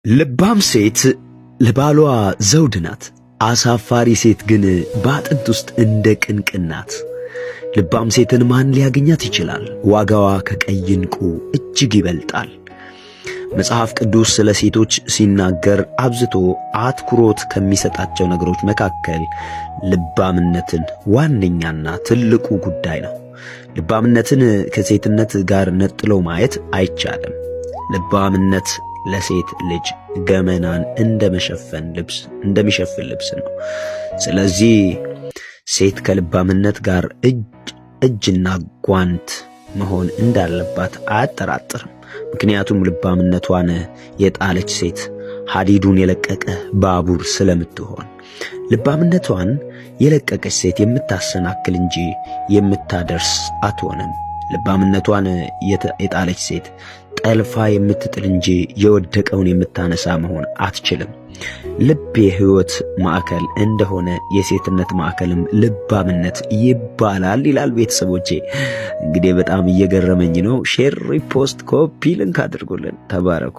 ልባም ሴት ለባሏ ዘውድ ናት። አሳፋሪ ሴት ግን በአጥንት ውስጥ እንደ ቅንቅን ናት። ልባም ሴትን ማን ሊያገኛት ይችላል? ዋጋዋ ከቀይ ዕንቁ እጅግ ይበልጣል። መጽሐፍ ቅዱስ ስለ ሴቶች ሲናገር አብዝቶ አትኩሮት ከሚሰጣቸው ነገሮች መካከል ልባምነትን ዋነኛና ትልቁ ጉዳይ ነው። ልባምነትን ከሴትነት ጋር ነጥሎ ማየት አይቻልም። ልባምነት ለሴት ልጅ ገመናን እንደሚሸፍን ልብስ ነው። ስለዚህ ሴት ከልባምነት ጋር እጅና ጓንት መሆን እንዳለባት አያጠራጥርም። ምክንያቱም ልባምነቷን የጣለች ሴት ሐዲዱን የለቀቀ ባቡር ስለምትሆን። ልባምነቷን የለቀቀች ሴት የምታሰናክል እንጂ የምታደርስ አትሆንም። ልባምነቷን የጣለች ሴት ጠልፋ የምትጥል እንጂ የወደቀውን የምታነሳ መሆን አትችልም። ልብ የሕይወት ማዕከል እንደሆነ የሴትነት ማዕከልም ልባምነት ይባላል ይላል። ቤተሰቦቼ እንግዲህ በጣም እየገረመኝ ነው። ሼር፣ ሪፖስት፣ ኮፒ ሊንክ አድርጉልን። ተባረኩ።